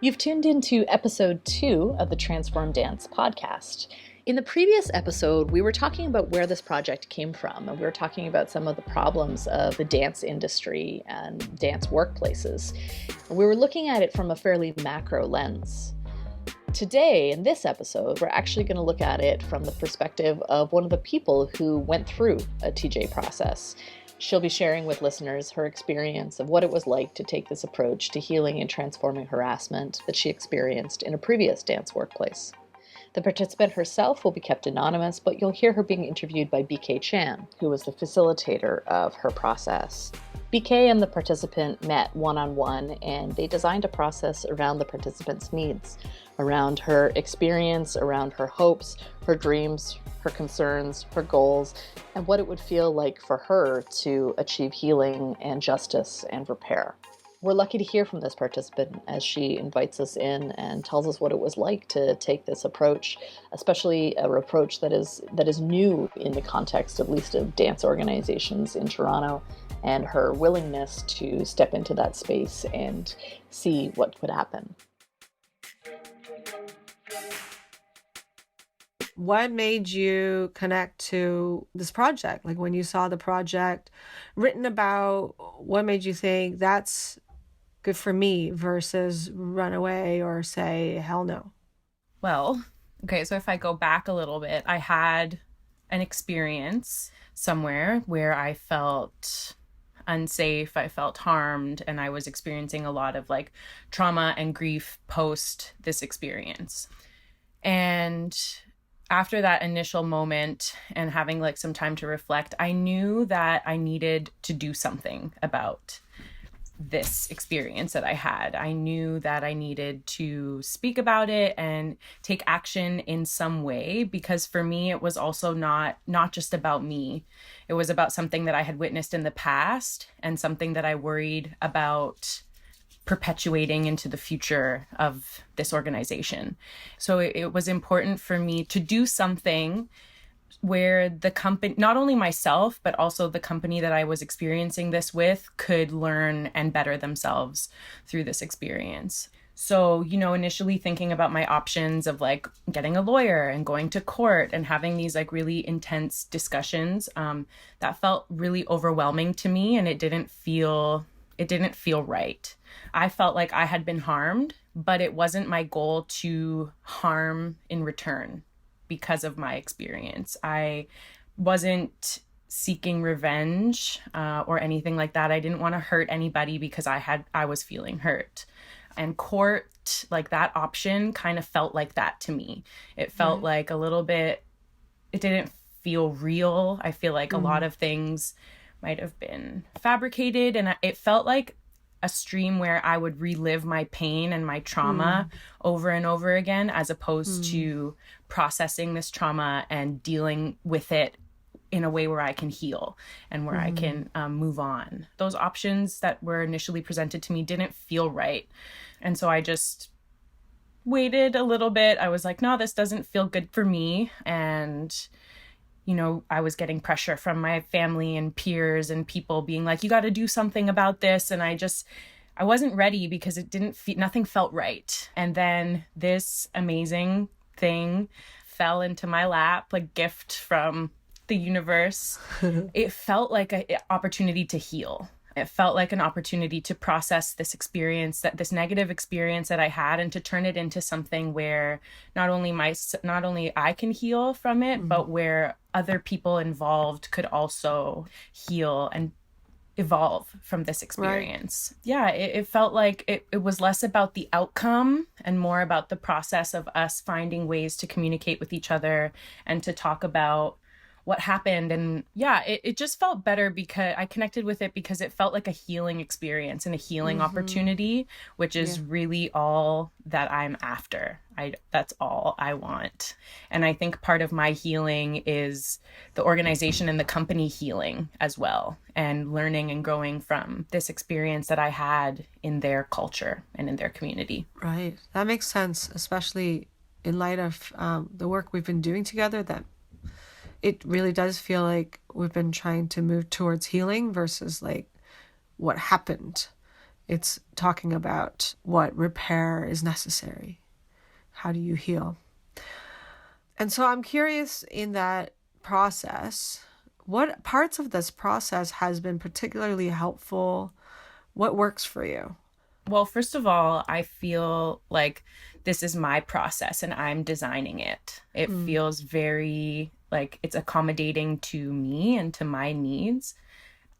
You've tuned into episode 2 of the Transform Dance podcast. In the previous episode, we were talking about where this project came from, and we were talking about some of the problems of the dance industry and dance workplaces. And we were looking at it from a fairly macro lens. Today, in this episode, we're actually going to look at it from the perspective of one of the people who went through a TJ process. She'll be sharing with listeners her experience of what it was like to take this approach to healing and transforming harassment that she experienced in a previous dance workplace. The participant herself will be kept anonymous, but you'll hear her being interviewed by BK Chan, who was the facilitator of her process. BK and the participant met one-on-one, and they designed a process around the participant's needs, around her experience, around her hopes, her dreams, her concerns, her goals, and what it would feel like for her to achieve healing and justice and repair. We're lucky to hear from this participant as she invites us in and tells us what it was like to take this approach, especially an approach that is new in the context, at least, of dance organizations in Toronto, and her willingness to step into that space and see what could happen. What made you connect to this project? Like when you saw the project written about, what made you think that's good for me versus run away or say, hell no? Well, okay, so if I go back a little bit, I had an experience somewhere where I felt unsafe, I felt harmed, and I was experiencing a lot of like trauma and grief post this experience. And after that initial moment and having like some time to reflect, I knew that I needed to do something about this experience that I had. I knew that I needed to speak about it and take action in some way, because for me, it was also not just about me. It was about something that I had witnessed in the past and something that I worried about perpetuating into the future of this organization. So it was important for me to do something where the company, not only myself, but also the company that I was experiencing this with, could learn and better themselves through this experience. So, initially thinking about my options of like getting a lawyer and going to court and having these like really intense discussions, that felt really overwhelming to me, and it didn't feel right. I felt like I had been harmed, but it wasn't my goal to harm in return because of my experience. I wasn't seeking revenge or anything like that. I didn't want to hurt anybody because I was feeling hurt. And court, like that option kind of felt like that to me. It felt like a little bit, it didn't feel real. I feel like a lot of things might have been fabricated, and it felt like a stream where I would relive my pain and my trauma over and over again, as opposed to processing this trauma and dealing with it in a way where I can heal and where I can move on. Those options that were initially presented to me didn't feel right. And so I just waited a little bit. I was like, no, this doesn't feel good for me. And I was getting pressure from my family and peers and people being like, you got to do something about this. And I wasn't ready because nothing felt right. And then this amazing thing fell into my lap, like gift from the universe. It felt like an opportunity to heal. It felt like an opportunity to process this experience, this negative experience that I had, and to turn it into something where not only I can heal from it, but where other people involved could also heal and evolve from this experience. Right. Yeah, it felt like it was less about the outcome and more about the process of us finding ways to communicate with each other and to talk about what happened. And yeah, it just felt better because I connected with it, because it felt like a healing experience and a healing opportunity, which is really all that I'm after. That's all I want. And I think part of my healing is the organization and the company healing as well, and learning and growing from this experience that I had in their culture and in their community. Right. That makes sense, especially in light of the work we've been doing together, that it really does feel like we've been trying to move towards healing versus like what happened. It's talking about what repair is necessary. How do you heal? And so I'm curious, in that process, what parts of this process has been particularly helpful? What works for you? Well, first of all, I feel like this is my process and I'm designing it. It feels very like it's accommodating to me and to my needs.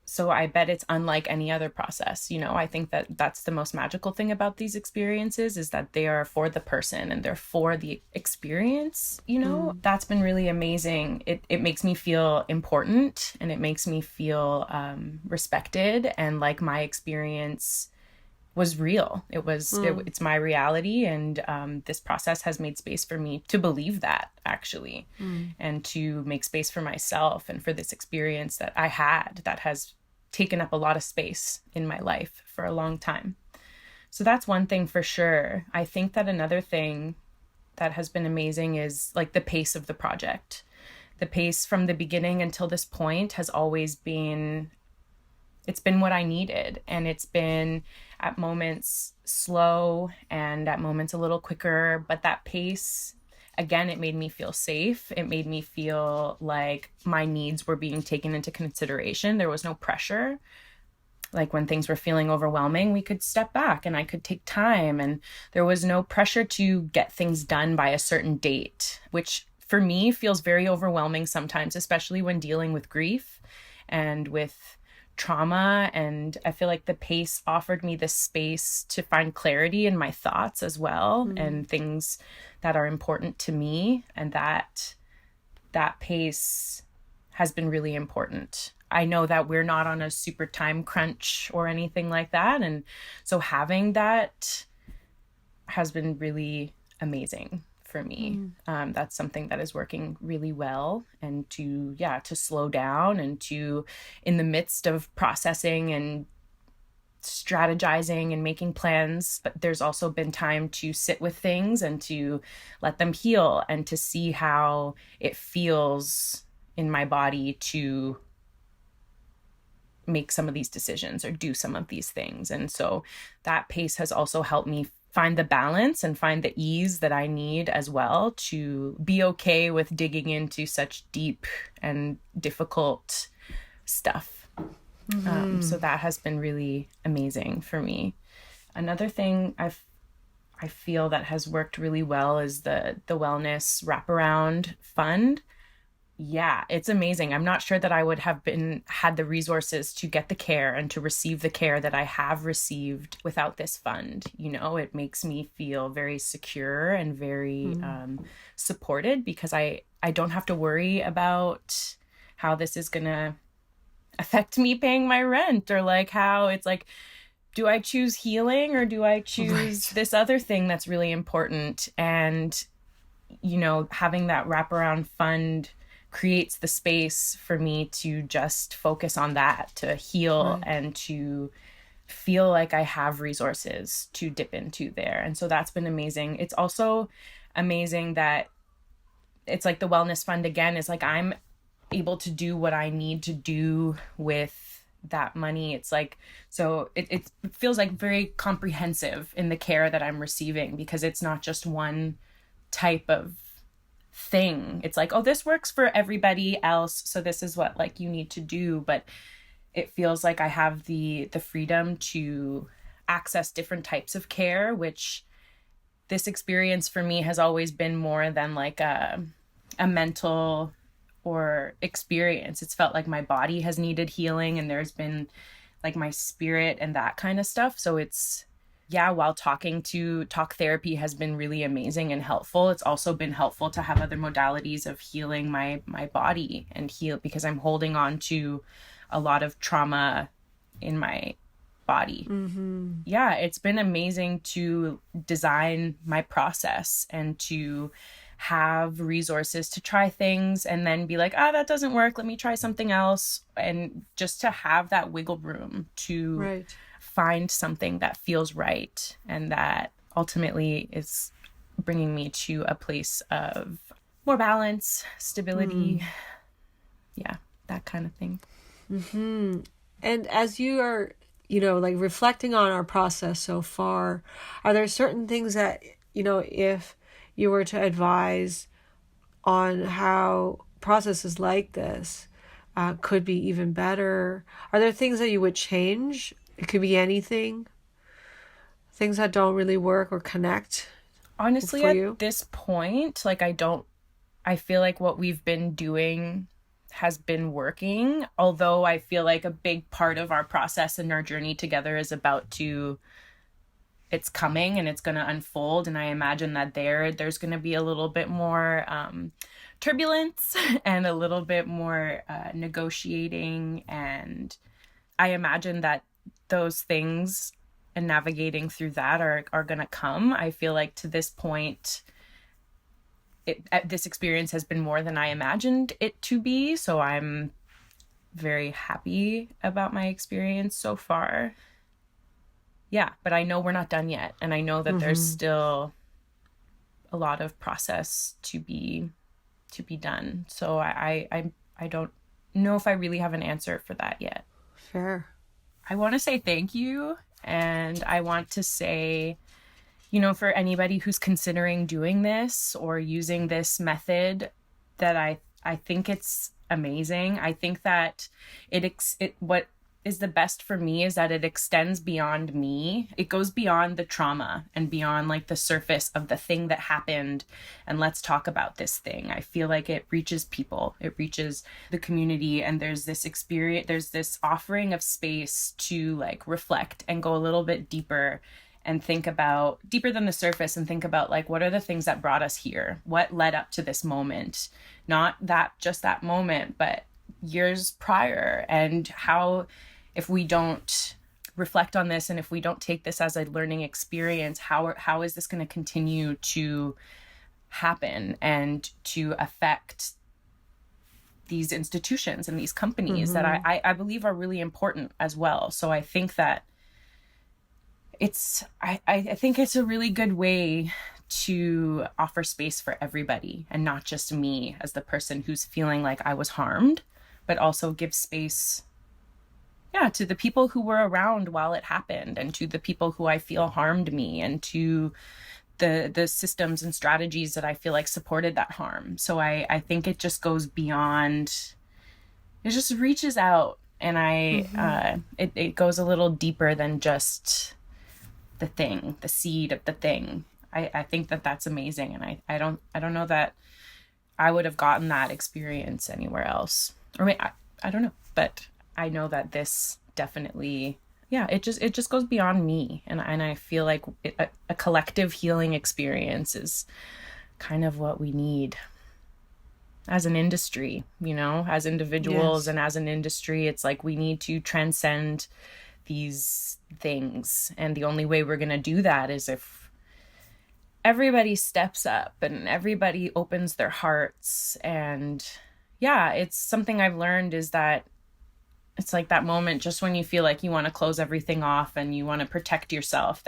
So I bet it's unlike any other process. You know, I think that that's the most magical thing about these experiences, is that they are for the person and they're for the experience. You know, that's been really amazing. It makes me feel important, and it makes me feel respected, and like my experience was real. It's my reality, and this process has made space for me to believe that, actually, and to make space for myself and for this experience that I had that has taken up a lot of space in my life for a long time. So that's one thing for sure. I think that another thing that has been amazing is like the pace of the project. The pace from the beginning until this point has always been, it's been what I needed. And it's been at moments slow and at moments a little quicker. But that pace, again, it made me feel safe. It made me feel like my needs were being taken into consideration. There was no pressure. Like when things were feeling overwhelming, we could step back and I could take time. And there was no pressure to get things done by a certain date, which for me feels very overwhelming sometimes, especially when dealing with grief and with trauma. And I feel like the pace offered me this space to find clarity in my thoughts as well, and things that are important to me. And that pace has been really important. I know that we're not on a super time crunch or anything like that. And so having that has been really amazing for me. That's something that is working really well. And to slow down and to, in the midst of processing and strategizing and making plans, but there's also been time to sit with things and to let them heal and to see how it feels in my body to make some of these decisions or do some of these things. And so that pace has also helped me find the balance and find the ease that I need as well to be okay with digging into such deep and difficult stuff. So that has been really amazing for me. Another thing I feel that has worked really well is the wellness wraparound fund. Yeah, it's amazing. I'm not sure that I would have had the resources to get the care and to receive the care that I have received without this fund. You know, it makes me feel very secure and very supported, because I don't have to worry about how this is going to affect me paying my rent, or like how it's like, do I choose healing or do I choose this other thing that's really important? And, you know, having that wraparound fund creates the space for me to just focus on that, to heal and to feel like I have resources to dip into there. And so that's been amazing. It's also amazing that it's like the wellness fund again is like I'm able to do what I need to do with that money. It's like, so it feels like very comprehensive in the care that I'm receiving, because it's not just one type of thing. It's like, oh, this works for everybody else, so this is what like you need to do. But it feels like I have the freedom to access different types of care, which this experience for me has always been more than like a mental or experience. It's felt like my body has needed healing, and there's been like my spirit and that kind of stuff. So it's, yeah, while talk therapy has been really amazing and helpful, it's also been helpful to have other modalities of healing my body and heal, because I'm holding on to a lot of trauma in my body. Yeah, it's been amazing to design my process and to have resources to try things and then be like, that doesn't work, let me try something else. And just to have that wiggle room to find something that feels right and that ultimately is bringing me to a place of more balance, stability. Yeah, that kind of thing. And as you are like reflecting on our process so far, are there certain things that, if you were to advise on how processes like this could be even better, are there things that you would change? It could be anything, things that don't really work or connect. Honestly, for at you? this point, like I feel like what we've been doing has been working, although I feel like a big part of our process and our journey together is it's coming and it's going to unfold. And I imagine that there's going to be a little bit more turbulence and a little bit more negotiating. And I imagine that those things and navigating through that are going to come. I feel like to this point, this experience has been more than I imagined it to be. So I'm very happy about my experience so far. Yeah, but I know we're not done yet. And I know that there's still a lot of process to be done. So I don't know if I really have an answer for that yet. Fair. I want to say thank you. And I want to say, for anybody who's considering doing this or using this method, that I think it's amazing. I think that what is the best for me is that it extends beyond me. It goes beyond the trauma and beyond like the surface of the thing that happened. And let's talk about this thing. I feel like it reaches people. It reaches the community. And there's this experience, there's this offering of space to like reflect and go a little bit deeper and think about deeper than the surface and think about like, what are the things that brought us here? What led up to this moment? Not just that moment, but years prior, and how, if we don't reflect on this and if we don't take this as a learning experience, how is this going to continue to happen and to affect these institutions and these companies that I believe are really important as well. So I think that I think it's a really good way to offer space for everybody and not just me as the person who's feeling like I was harmed, but also give space, to the people who were around while it happened, and to the people who I feel harmed me, and to the systems and strategies that I feel like supported that harm. So I think it just goes beyond, it just reaches out, and it goes a little deeper than just the thing, the seed of the thing. I think that that's amazing. And I don't know that I would have gotten that experience anywhere else. Or I don't know, but I know that this definitely, it just goes beyond me. And I feel like a collective healing experience is kind of what we need as an industry, as individuals. Yes. And as an industry, it's like we need to transcend these things. And the only way we're going to do that is if everybody steps up and everybody opens their hearts. And it's something I've learned is that it's like that moment just when you feel like you want to close everything off and you want to protect yourself,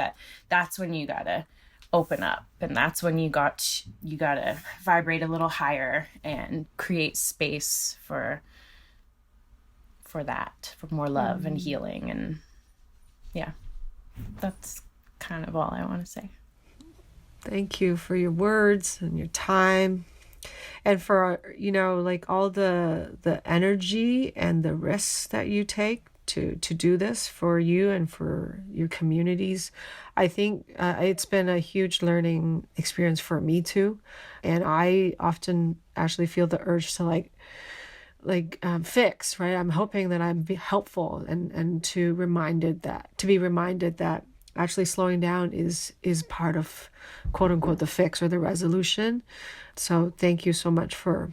that's when you gotta open up. And that's when you gotta vibrate a little higher and create space for that, for more love and healing. And that's kind of all I want to say. Thank you for your words and your time, and for like all the energy and the risks that you take to do this for you and for your communities. I think it's been a huge learning experience for me too, and I often actually feel the urge to fix, right? I'm hoping that I'm helpful and to be reminded that actually slowing down is part of, quote unquote, the fix or the resolution. So thank you so much for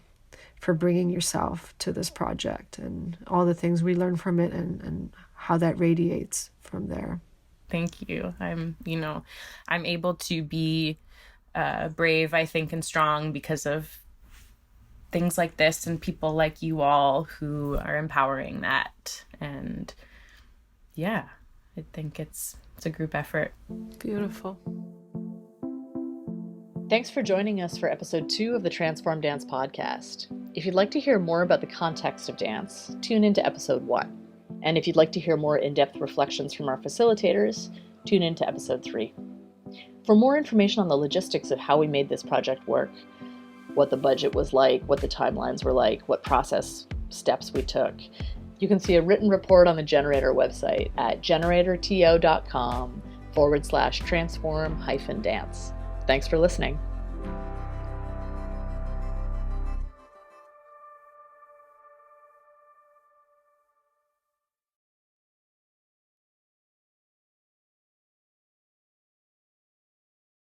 bringing yourself to this project and all the things we learn from it and how that radiates from there. Thank you. I'm able to be brave, I think, and strong because of things like this and people like you all who are empowering that. And I think it's a group effort. Beautiful. Thanks for joining us for episode 2 of the Transform Dance podcast. If you'd like to hear more about the context of dance, tune into episode 1. And if you'd like to hear more in-depth reflections from our facilitators, tune in to episode 3. For more information on the logistics of how we made this project work, what the budget was like, what the timelines were like, what process steps we took, you can see a written report on the Generator website at generatorto.com/transform-dance. Thanks for listening.